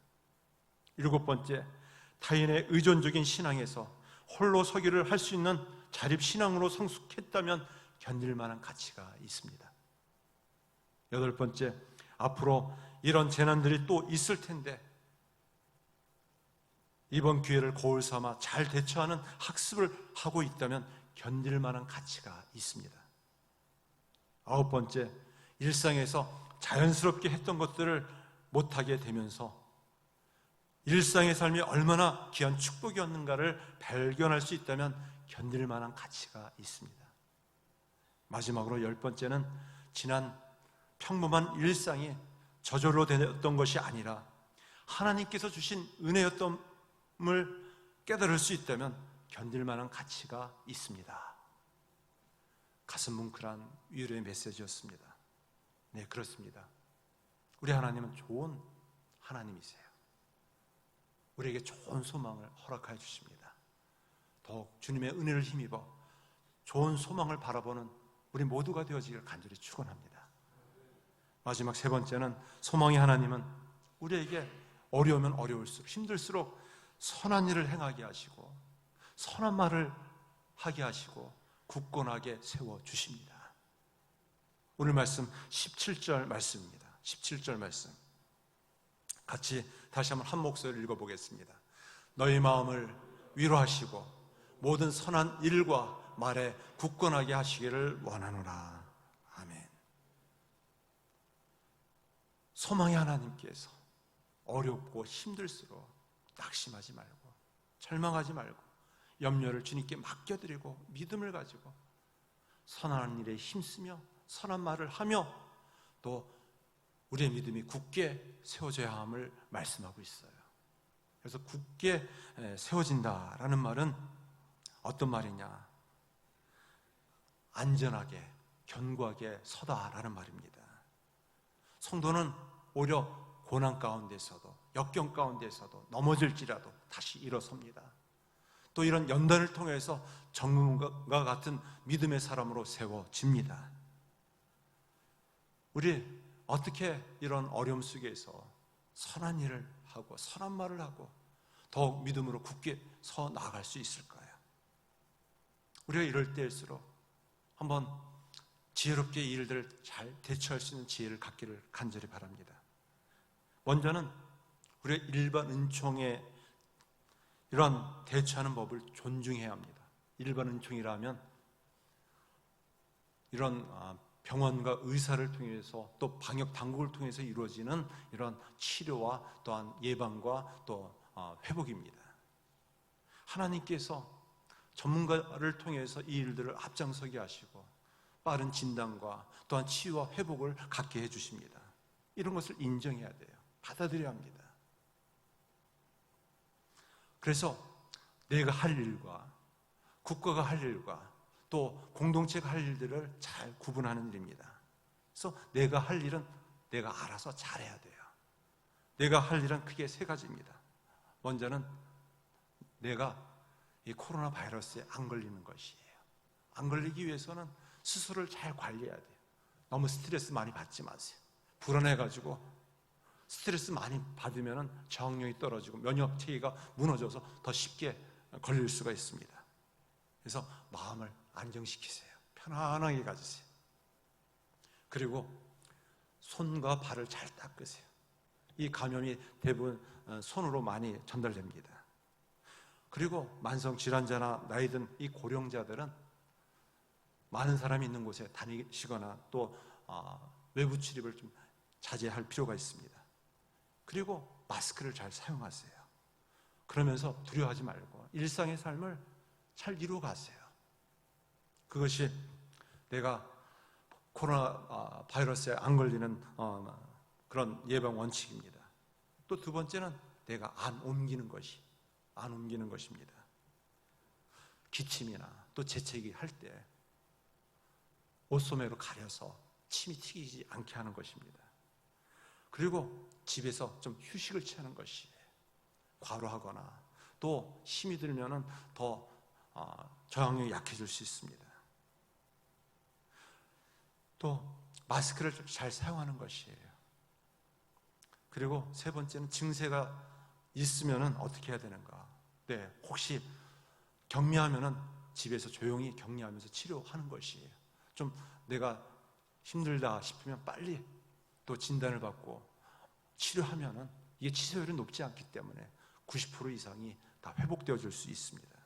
일곱 번째, 타인의 의존적인 신앙에서 홀로 서기를 할 수 있는 자립신앙으로 성숙했다면 견딜 만한 가치가 있습니다. 여덟 번째, 앞으로 이런 재난들이 또 있을 텐데 이번 기회를 거울 삼아 잘 대처하는 학습을 하고 있다면 견딜 만한 가치가 있습니다. 아홉 번째, 일상에서 자연스럽게 했던 것들을 못하게 되면서 일상의 삶이 얼마나 귀한 축복이었는가를 발견할 수 있다면 견딜 만한 가치가 있습니다. 마지막으로 열 번째는 지난 평범한 일상이 저절로 되었던 것이 아니라 하나님께서 주신 은혜였던 을 깨달을 수 있다면 견딜 만한 가치가 있습니다. 가슴 뭉클한 위로의 메시지였습니다. 네, 그렇습니다. 우리 하나님은 좋은 하나님이세요. 우리에게 좋은 소망을 허락하여 주십니다. 더욱 주님의 은혜를 힘입어 좋은 소망을 바라보는 우리 모두가 되어지기를 간절히 축원합니다. 마지막 세 번째는 소망의 하나님은 우리에게 어려우면 어려울수록 힘들수록 선한 일을 행하게 하시고 선한 말을 하게 하시고 굳건하게 세워주십니다. 오늘 말씀 17절 말씀입니다. 17절 말씀 같이 다시 한번 한 목소리를 읽어보겠습니다. 너희 마음을 위로하시고 모든 선한 일과 말에 굳건하게 하시기를 원하노라. 아멘. 소망의 하나님께서 어렵고 힘들수록 낙심하지 말고 절망하지 말고 염려를 주님께 맡겨드리고 믿음을 가지고 선한 일에 힘쓰며 선한 말을 하며 또 우리의 믿음이 굳게 세워져야 함을 말씀하고 있어요. 그래서 굳게 세워진다라는 말은 어떤 말이냐? 안전하게 견고하게 서다라는 말입니다. 성도는 오히려 고난 가운데서도 역경 가운데서도 넘어질지라도 다시 일어섭니다. 또 이런 연단을 통해서 정금과 같은 믿음의 사람으로 세워집니다. 우리 어떻게 이런 어려움 속에서 선한 일을 하고 선한 말을 하고 더욱 믿음으로 굳게 서 나아갈 수 있을까요? 우리가 이럴 때일수록 한번 지혜롭게 이 일들을 잘 대처할 수 있는 지혜를 갖기를 간절히 바랍니다. 먼저는 우리가 일반 은총에 이러한 대처하는 법을 존중해야 합니다. 일반 은총이라면 이런 병원과 의사를 통해서 또 방역 당국을 통해서 이루어지는 이런 치료와 또한 예방과 또 회복입니다. 하나님께서 전문가를 통해서 이 일들을 앞장서게 하시고 빠른 진단과 또한 치유와 회복을 갖게 해주십니다. 이런 것을 인정해야 돼요. 받아들여야 합니다. 그래서 내가 할 일과 국가가 할 일과 또 공동체가 할 일들을 잘 구분하는 일입니다. 그래서 내가 할 일은 내가 알아서 잘해야 돼요. 내가 할 일은 크게 세 가지입니다. 먼저는 내가 이 코로나 바이러스에 안 걸리는 것이에요. 안 걸리기 위해서는 스스로를 잘 관리해야 돼요. 너무 스트레스 많이 받지 마세요. 불안해가지고 스트레스 많이 받으면 저항력이 떨어지고 면역 체계가 무너져서 더 쉽게 걸릴 수가 있습니다. 그래서 마음을 안정시키세요. 편안하게 가지세요. 그리고 손과 발을 잘 닦으세요. 이 감염이 대부분 손으로 많이 전달됩니다. 그리고 만성 질환자나 나이 든 이 고령자들은 많은 사람이 있는 곳에 다니시거나 또 외부 출입을 좀 자제할 필요가 있습니다. 그리고 마스크를 잘 사용하세요. 그러면서 두려워하지 말고 일상의 삶을 잘 이루어가세요. 그것이 내가 코로나 바이러스에 안 걸리는 그런 예방 원칙입니다. 또 두 번째는 내가 안 옮기는 것입니다. 기침이나 또 재채기 할 때 옷소매로 가려서 침이 튀기지 않게 하는 것입니다. 그리고 집에서 좀 휴식을 취하는 것이 과로하거나 또 힘이 들면은 더 저항력이 약해질 수 있습니다. 또 마스크를 좀 잘 사용하는 것이에요. 그리고 세 번째는 증세가 있으면은 어떻게 해야 되는가? 네, 혹시 격리하면은 집에서 조용히 격리하면서 치료하는 것이에요. 좀 내가 힘들다 싶으면 빨리 또 진단을 받고 치료하면은 이게 치료율이 높지 않기 때문에 90% 이상이 다 회복되어 줄 수 있습니다.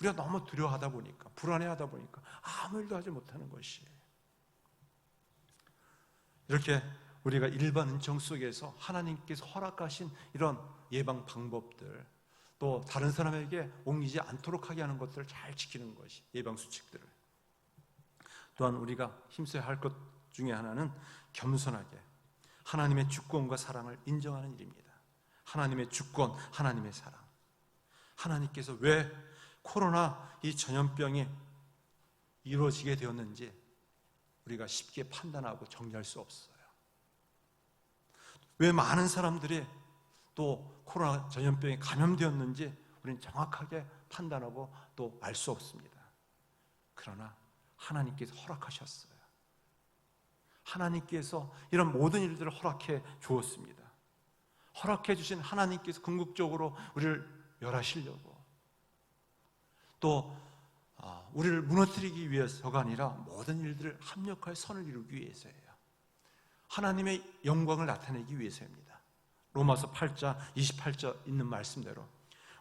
우리가 너무 두려워하다 보니까 불안해하다 보니까 아무 일도 하지 못하는 것이에요. 이렇게 우리가 일반 은총 속에서 하나님께서 허락하신 이런 예방 방법들, 또 다른 사람에게 옮기지 않도록 하게 하는 것들을 잘 지키는 것이 예방 수칙들을. 또한 우리가 힘써야 할 것 중에 하나는 겸손하게 하나님의 주권과 사랑을 인정하는 일입니다. 하나님의 주권, 하나님의 사랑. 하나님께서 왜 코로나 이 전염병이 이루어지게 되었는지 우리가 쉽게 판단하고 정리할 수 없어요. 왜 많은 사람들이 또 코로나 전염병에 감염되었는지 우리는 정확하게 판단하고 또 알 수 없습니다. 그러나 하나님께서 허락하셨어요. 하나님께서 이런 모든 일들을 허락해 주었습니다. 허락해 주신 하나님께서 궁극적으로 우리를 멸하시려고 또 우리를 무너뜨리기 위해서가 아니라 모든 일들을 합력하여 선을 이루기 위해서예요. 하나님의 영광을 나타내기 위해서입니다. 로마서 8장 28절 있는 말씀대로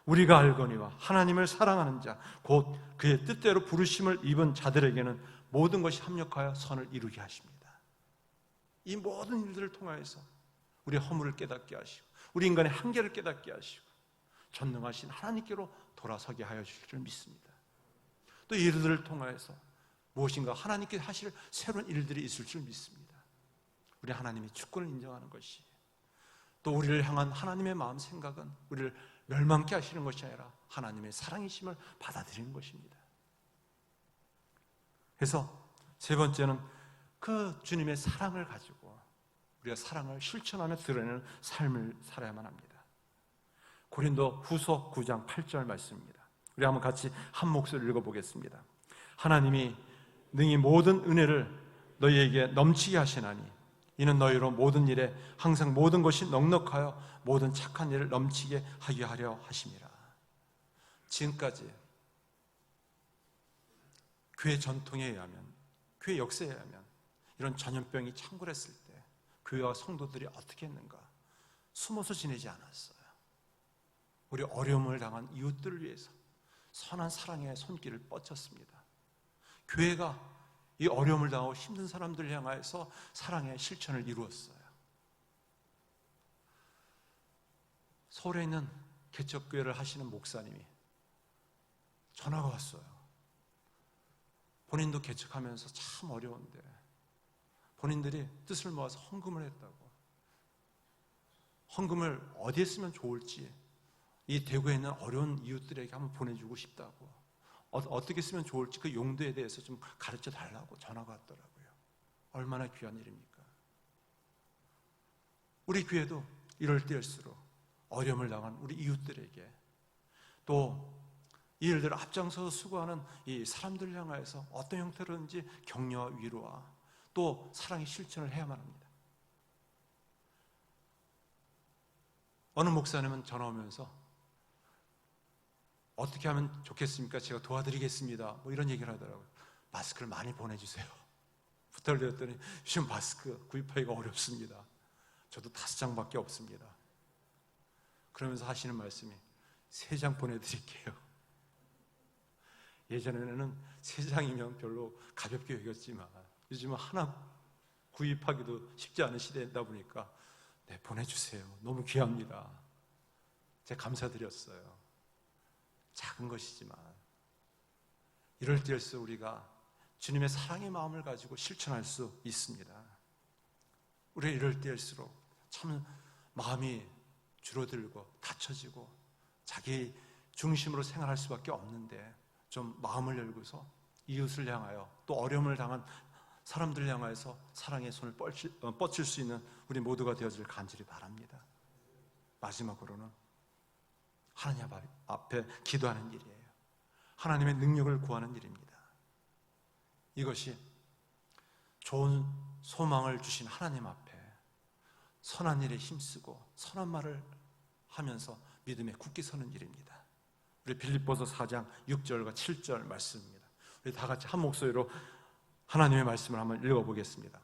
우리가 알거니와 하나님을 사랑하는 자 곧 그의 뜻대로 부르심을 입은 자들에게는 모든 것이 합력하여 선을 이루게 하십니다. 이 모든 일들을 통하여서 우리의 허물을 깨닫게 하시고 우리 인간의 한계를 깨닫게 하시고 전능하신 하나님께로 돌아서게 하여 주실 줄 믿습니다. 또 이 일들을 통하여서 무엇인가 하나님께 하실 새로운 일들이 있을 줄 믿습니다. 우리 하나님의 주권을 인정하는 것이 또 우리를 향한 하나님의 마음 생각은 우리를 멸망케 하시는 것이 아니라 하나님의 사랑이심을 받아들이는 것입니다. 그래서 세 번째는 그 주님의 사랑을 가지고 우리가 사랑을 실천하며 드러내는 삶을 살아야만 합니다. 고린도 후서 9장 8절 말씀입니다. 우리 한번 같이 한 목소리로 읽어보겠습니다. 하나님이 능히 모든 은혜를 너희에게 넘치게 하시나니 이는 너희로 모든 일에 항상 모든 것이 넉넉하여 모든 착한 일을 넘치게 하게 하려 하심이라. 지금까지 교회 전통에 의하면, 교회 역사에 의하면 이런 전염병이 창궐했을 때 교회와 성도들이 어떻게 했는가? 숨어서 지내지 않았어요. 우리 어려움을 당한 이웃들을 위해서 선한 사랑의 손길을 뻗쳤습니다. 교회가 이 어려움을 당하고 힘든 사람들을 향하여서 사랑의 실천을 이루었어요. 서울에 있는 개척교회를 하시는 목사님이 전화가 왔어요. 본인도 개척하면서 참 어려운데 본인들이 뜻을 모아서 헌금을 했다고. 헌금을 어디에 쓰면 좋을지 이 대구에 있는 어려운 이웃들에게 한번 보내주고 싶다고, 어떻게 쓰면 좋을지 그 용도에 대해서 좀 가르쳐 달라고 전화가 왔더라고요. 얼마나 귀한 일입니까? 우리 교회도 이럴 때일수록 어려움을 당한 우리 이웃들에게, 또 이 일들을 앞장서서 수고하는 이 사람들 향하여서 어떤 형태로든지 격려와 위로와 또 사랑의 실천을 해야만 합니다. 어느 목사님은 전화 오면서 어떻게 하면 좋겠습니까? 제가 도와드리겠습니다. 뭐 이런 얘기를 하더라고요. 마스크를 많이 보내주세요. 부탁을 드렸더니 요즘 마스크 구입하기가 어렵습니다. 저도 5장밖에 없습니다. 그러면서 하시는 말씀이 3장 보내드릴게요. 예전에는 3장이면 별로 가볍게 여겼지만 요즘은 하나 구입하기도 쉽지 않은 시대이다 보니까 네, 보내주세요. 너무 귀합니다. 제가 감사드렸어요. 작은 것이지만 이럴 때일수록 우리가 주님의 사랑의 마음을 가지고 실천할 수 있습니다. 우리가 이럴 때일수록 참 마음이 줄어들고 닫혀지고 자기 중심으로 생활할 수밖에 없는데, 좀 마음을 열고서 이웃을 향하여 또 어려움을 당한 사람들 향하여서 사랑의 손을 뻗칠 수 있는 우리 모두가 되어질 간절히 바랍니다. 마지막으로는 하나님 앞에 기도하는 일이에요. 하나님의 능력을 구하는 일입니다. 이것이 좋은 소망을 주신 하나님 앞에 선한 일에 힘쓰고 선한 말을 하면서 믿음에 굳게 서는 일입니다. 우리 빌립보서 4장 6절과 7절 말씀입니다. 우리 다 같이 한 목소리로 하나님의 말씀을 한번 읽어보겠습니다.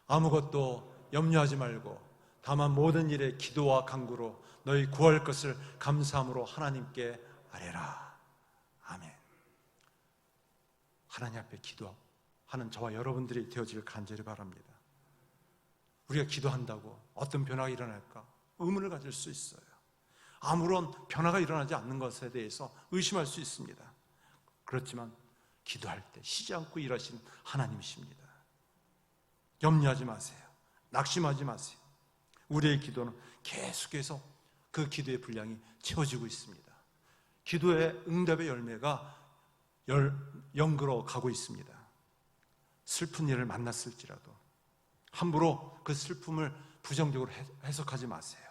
아무것도 염려하지 말고 다만 모든 일에 기도와 간구로 너희 구할 것을 감사함으로 하나님께 아뢰라. 아멘. 하나님 앞에 기도하는 저와 여러분들이 되어질 간절히 바랍니다. 우리가 기도한다고 어떤 변화가 일어날까 의문을 가질 수 있어요. 아무런 변화가 일어나지 않는 것에 대해서 의심할 수 있습니다. 그렇지만 기도할 때 쉬지 않고 일하시는 하나님이십니다. 염려하지 마세요. 낙심하지 마세요. 우리의 기도는 계속해서 그 기도의 분량이 채워지고 있습니다. 기도의 응답의 열매가 연그러 가고 있습니다. 슬픈 일을 만났을지라도 함부로 그 슬픔을 부정적으로 해석하지 마세요.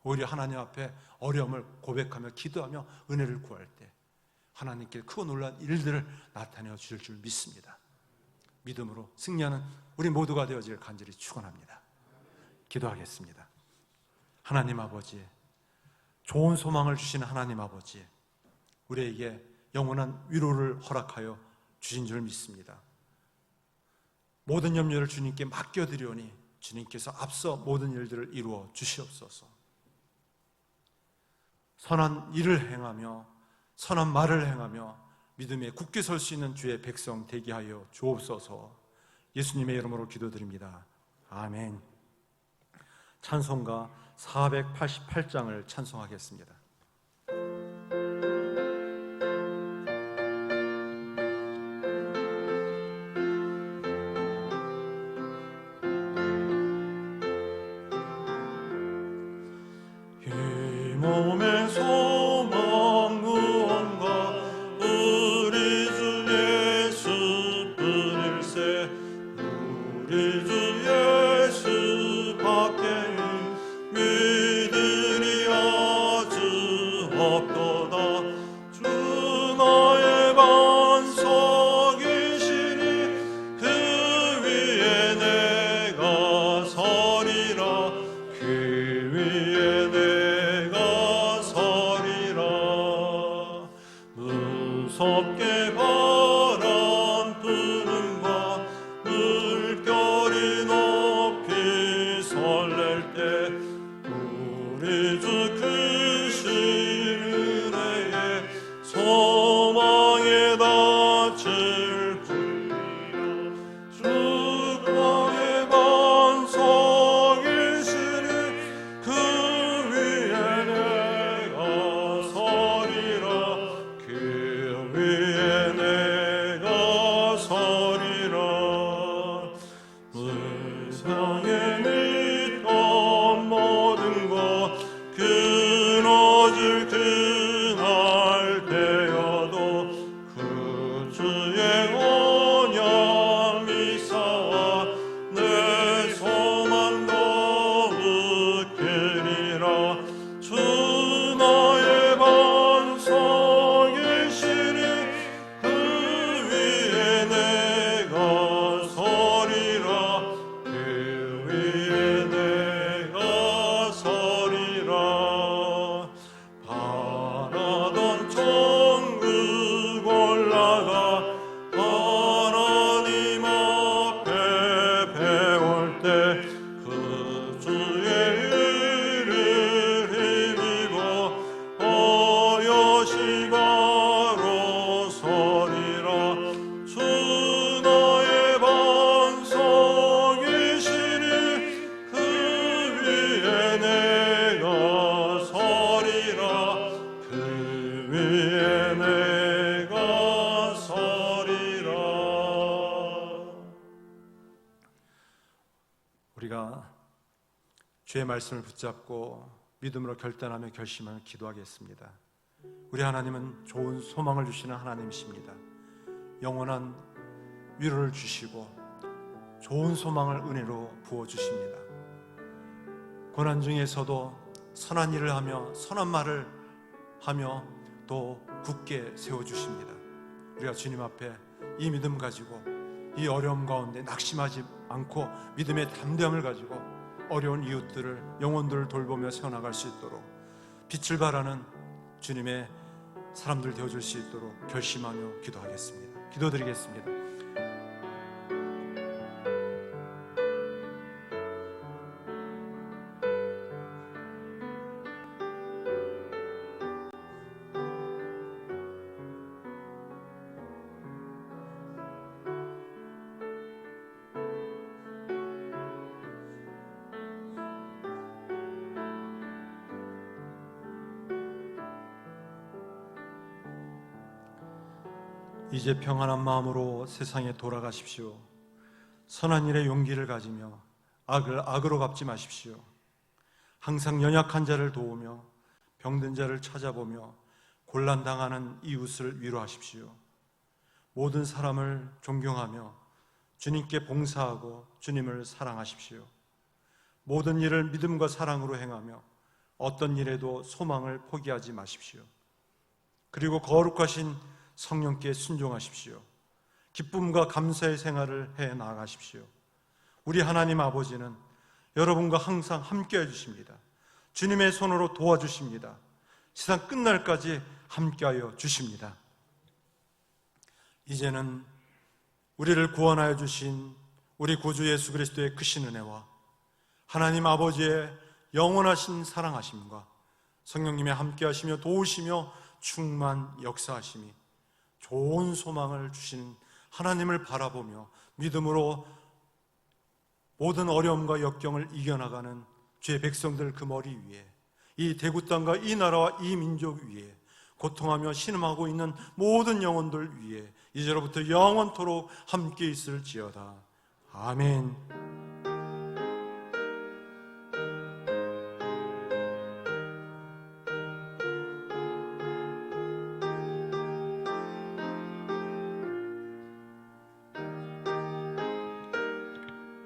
오히려 하나님 앞에 어려움을 고백하며 기도하며 은혜를 구할 때 하나님께 크고 놀라운 일들을 나타내어 주실 줄 믿습니다. 믿음으로 승리하는 우리 모두가 되어질 간절히 축원합니다. 기도하겠습니다. 하나님 아버지, 좋은 소망을 주시는 하나님 아버지, 우리에게 영원한 위로를 허락하여 주신 줄 믿습니다. 모든 염려를 주님께 맡겨드리오니 주님께서 앞서 모든 일들을 이루어 주시옵소서. 선한 일을 행하며 선한 말을 행하며 믿음에 굳게 설 수 있는 주의 백성 되게 하여 주옵소서. 예수님의 이름으로 기도드립니다. 아멘. 찬송가 488장을 찬송하겠습니다. 몸의 소망 무언가 우리 주 예수뿐일세. 우리 주 예수 밖에 믿으리 아주 없도다. 주 나의 반석이시니 그 위에 내가 서리라. 그 위에 내가 서리라. 무섭게 바람 부는가 물결이 높이 설렐 때 우리 주 크신 은혜에 소망에 닿을 뿐이라. 주의 반석이시니 그 위에 내가 서리라. 그 위에 내가 서리라. 세상에 믿던 모든 것 우리가 주의 말씀을 붙잡고 믿음으로 결단하며 결심을 기도하겠습니다. 우리 하나님은 좋은 소망을 주시는 하나님이십니다. 영원한 위로를 주시고 좋은 소망을 은혜로 부어주십니다. 고난 중에서도 선한 일을 하며 선한 말을 하며 또 굳게 세워주십니다. 우리가 주님 앞에 이 믿음 가지고 이 어려움 가운데 낙심하지 않고 믿음의 담대함을 가지고 어려운 이웃들을, 영혼들을 돌보며 세워나갈 수 있도록 빛을 발하는 주님의 사람들 되어줄 수 있도록 결심하며 기도하겠습니다. 기도드리겠습니다. 이제 평안한 마음으로 세상에 돌아가십시오. 선한 일에 용기를 가지며 악을 악으로 갚지 마십시오. 항상 연약한 자를 도우며 병든 자를 찾아보며 곤란당하는 이웃을 위로하십시오. 모든 사람을 존경하며 주님께 봉사하고 주님을 사랑하십시오. 모든 일을 믿음과 사랑으로 행하며 어떤 일에도 소망을 포기하지 마십시오. 그리고 거룩하신 성령께 순종하십시오. 기쁨과 감사의 생활을 해 나가십시오. 우리 하나님 아버지는 여러분과 항상 함께 해주십니다. 주님의 손으로 도와주십니다. 세상 끝날까지 함께하여 주십니다. 이제는 우리를 구원하여 주신 우리 구주 예수 그리스도의 크신 은혜와 하나님 아버지의 영원하신 사랑하심과 성령님의 함께하시며 도우시며 충만 역사하심이 좋은 소망을 주신 하나님을 바라보며 믿음으로 모든 어려움과 역경을 이겨나가는 주의 백성들 그 머리 위에, 이 대구 땅과 이 나라와 이 민족 위에 고통하며 신음하고 있는 모든 영혼들 위에 이제로부터 영원토록 함께 있을지어다. 아멘.